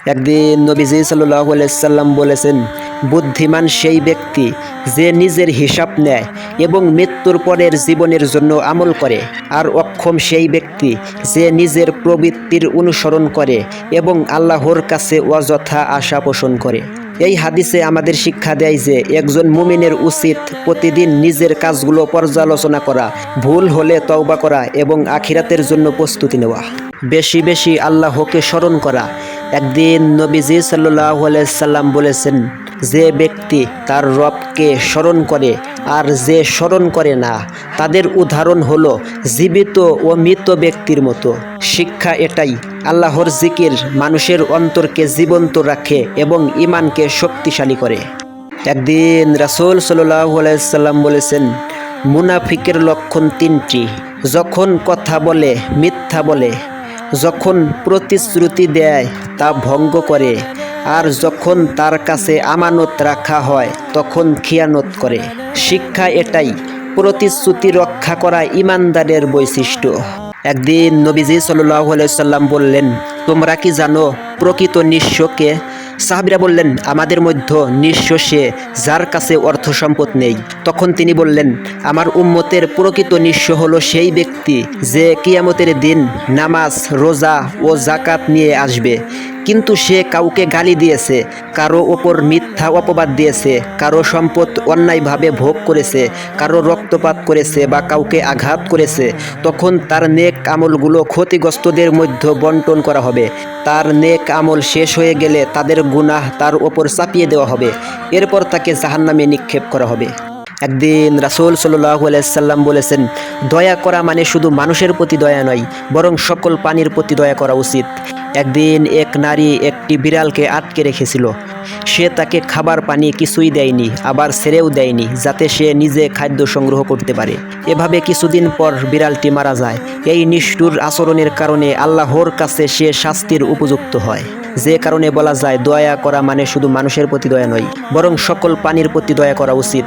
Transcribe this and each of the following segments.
একদিন নবীজি সাল্লাল্লাহু আলাইহি সাল্লাম বলেছেন, বুদ্ধিমান সেই ব্যক্তি যে নিজের হিসাব নেয় এবং মৃত্যুর পরের জীবনের জন্য আমল করে, আর অক্ষম সেই ব্যক্তি যে নিজের প্রবৃত্তির অনুসরণ করে এবং আল্লাহর কাছে অযথা আশা পোষণ করে। এই হাদিসে আমাদের শিক্ষা দেয় যে একজন মুমিনের উচিত প্রতিদিন নিজের কাজগুলো পর্যালোচনা করা, ভুল হলে তওবা করা এবং আখিরাতের জন্য প্রস্তুতি নেওয়া, বেশি বেশি আল্লাহকে স্মরণ করা। একদিন নবীজি সাল্লাল্লাহু আলাইহি সাল্লাম বলেছেন, যে ব্যক্তি তার রবকে স্মরণ করে আর যে স্মরণ করে না, তাদের উদাহরণ হলো জীবিত ও মৃত ব্যক্তির মতো। শিক্ষা এটাই, আল্লাহর জিকির মানুষের অন্তরকে জীবন্ত রাখে এবং ঈমানকে শক্তিশালী করে। একদিন রাসূল সাল্লাল্লাহু আলাইহি সাল্লাম বলেছেন, মুনাফিকের লক্ষণ তিনটি: যখন কথা বলে মিথ্যা বলে, যখন প্রতিশ্রুতি দেয় তা ভঙ্গ করে, আর যখন তার কাছে আমানত রাখা হয় তখন খিয়ানত করে। শিক্ষা এটাই, প্রতিশ্রুতি রক্ষা করা ঈমানদারের বৈশিষ্ট্য। একদিন নবীজি সাল্লাল্লাহু আলাইহি সাল্লাম বললেন, তোমরা কি জানো প্রকৃত নিঃস্ব কে? সাহাবীরা বললেন, আমাদের মধ্যে নিঃস্ব সে যার কাছে অর্থ সম্পদ নেই। তখন তিনি বললেন, আমার উম্মতের প্রকৃত নিঃস্ব হলো সেই ব্যক্তি যে কিয়ামতের দিন নামাজ, রোজা ও যাকাত নিয়ে আসবে, কিন্তু সে কাউকে গালি দিয়েছে, কারো ওপর মিথ্যা অপবাদ দিয়েছে, কারো সম্পদ অন্যায়ভাবে ভোগ করেছে, কারো রক্তপাত করেছে বা কাউকে আঘাত করেছে। তখন তার নেক আমলগুলো ক্ষতিগ্রস্তদের মধ্যে বন্টন করা হবে। তার নেক আমল শেষ হয়ে গেলে তাদের গুনাহ তার ওপর চাপিয়ে দেওয়া হবে, এরপর তাকে জাহান্নামে নিক্ষেপ করা হবে। একদিন রাসূল সাল্লাল্লাহু আলাইহি সাল্লাম বলেছেন, দয়া করা মানে শুধু মানুষের প্রতি দয়া নয়, বরং সকল প্রাণীর প্রতি দয়া করা উচিত। একদিন এক নারী একটি বিড়ালকে আটকে রেখেছিল। সে তাকে খাবার পানি কিছুই দেয়নি, আবার ছেড়েও দেয়নি যাতে সে নিজে খাদ্য সংগ্রহ করতে পারে। এভাবে কিছুদিন পর বিড়ালটি মারা যায়। এই নিষ্ঠুর আচরণের কারণে আল্লাহর কাছে সে শাস্তির উপযুক্ত হয়। যে কারণে বলা যায়, দয়া করা মানে শুধু মানুষের প্রতি দয়া নয়, বরং সকল প্রাণীর প্রতি দয়া করা উচিত।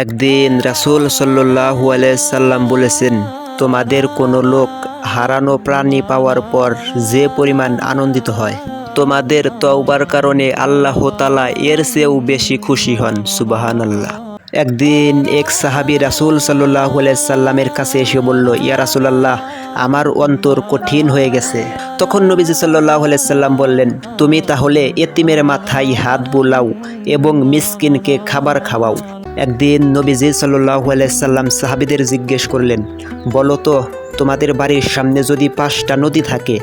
একদিন রাসূল সাল্লাল্লাহু আলাইহি সাল্লাম বলেছেন, তোমাদের কোনো লোক হারানো প্রাণী পাওয়ার পর যে পরিমাণ আনন্দিত হয়, তোমাদের তওবার কারণে আল্লাহ তাআলা এর চেয়েও বেশি খুশি হন। সুবহানাল্লাহ। একদিন এক সাহাবী রাসূল সাল্লাল্লাহু আলাইহি সাল্লামের কাছে এসে বলল, ইয়া রাসূলুল্লাহ, আমার অন্তর কঠিন হয়ে গেছে। তখন নবীজি সাল্লাল্লাহু আলাইহি সাল্লাম বললেন, তুমি তাহলে এতিমের মাথায় হাত বুলাও এবং মিসকিনকে খাবার খাওয়াও। একদিন নবীজি সাল্লাল্লাহু আলাইহি সাল্লাম সাহাবীদের জিজ্ঞেস করলেন, বলো তো, তোমাদের বাড়ির সামনে যদি 5টা নদী থাকে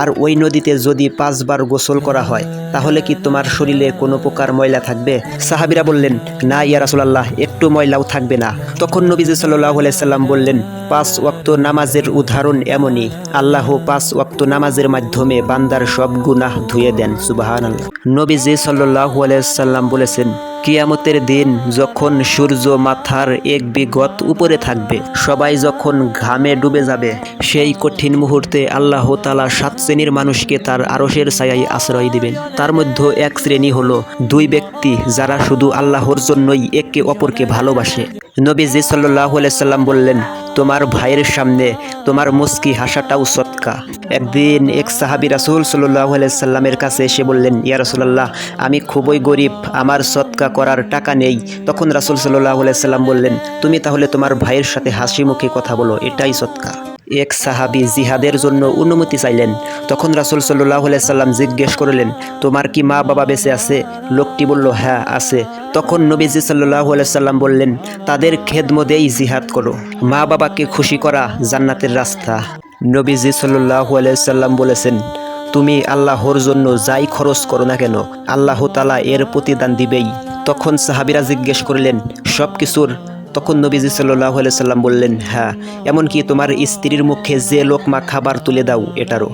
আর ওই নদীতে যদি 5 বার গোসল করা হয়, তাহলে কি তোমার শরীরে কোনো প্রকার ময়লা থাকবে? সাহাবীরা বললেন, না ইয়া রাসূলুল্লাহ, একটু ময়লাও থাকবে না। তখন নবীজি সাল্লাল্লাহু আলাইহি সাল্লাম বললেন, 5 ওয়াক্ত নামাজের উদাহরণ এমনই, আল্লাহ 5 ওয়াক্ত নামাজের মাধ্যমে বান্দার সব গুনাহ ধুয়ে দেন। সুবহানাল্লাহ। নবীজি সাল্লাল্লাহু আলাইহি সাল্লাম বলেছেন, কিয়ামতের দিন যখন সূর্য মাথার 1 বিঘত উপরে থাকবে, সবাই যখন ঘামে ডুবে যাবে, সেই কঠিন মুহূর্তে আল্লাহ তাআলা 7 শ্রেণীর মানুষকে তার আরশের ছায়ায় আশ্রয় দিবেন। তার মধ্যে এক শ্রেণী হলো 2 ব্যক্তি যারা শুধু আল্লাহর জন্যই একে অপরকে ভালোবাসে। নবীজি সাল্লাল্লাহু আলাইহি সাল্লাম বললেন, তোমার ভাইয়ের সামনে তোমার মুস্কি হাসাটাও সদকা। একদিন এক সাহাবী রাসূল সাল্লাল্লাহু আলাইহি সাল্লামের কাছে এসে বললেন, ইয়া রাসূলুল্লাহ, আমি খুবই গরিব, আমার সদকা করার টাকা নেই। তখন রাসূল সাল্লাল্লাহু আলাইহি সাল্লাম বললেন, তুমি তাহলে তোমার ভাইয়ের সাথে হাসি মুখে কথা বলো, এটাই সদকা। এক সাহাবী জিহাদের জন্য অনুমতি চাইলেন। তখন রাসূল সাল্লাল্লাহু আলাইহি সাল্লাম জিজ্ঞেস করলেন, তোমার কি মা বাবা বেঁচে আছে? লোকটি বলল, হ্যাঁ আছে। তখন নবীজি সাল্লাল্লাহু আলাইহি সাল্লাম বললেন, তাদের খেদমতেই জিহাদ করো। মা বাবাকে খুশি করা জান্নাতের রাস্তা। নবীজি সাল্লাল্লাহু আলাইহি সাল্লাম বলেছেন, তুমি আল্লাহর জন্য যাই খরচ করো না কেন, আল্লাহ তাআলা এর প্রতিদান দিবেই। তখন সাহাবীরা জিজ্ঞেস করলেন, সব কিছুর? তখন নবীজি সাল্লাল্লাহু আলাইহি সাল্লাম বললেন, হ্যাঁ, এমনকি তোমার স্ত্রীর মুখে যে লোকমা খাবার তুলে দাও এটারও।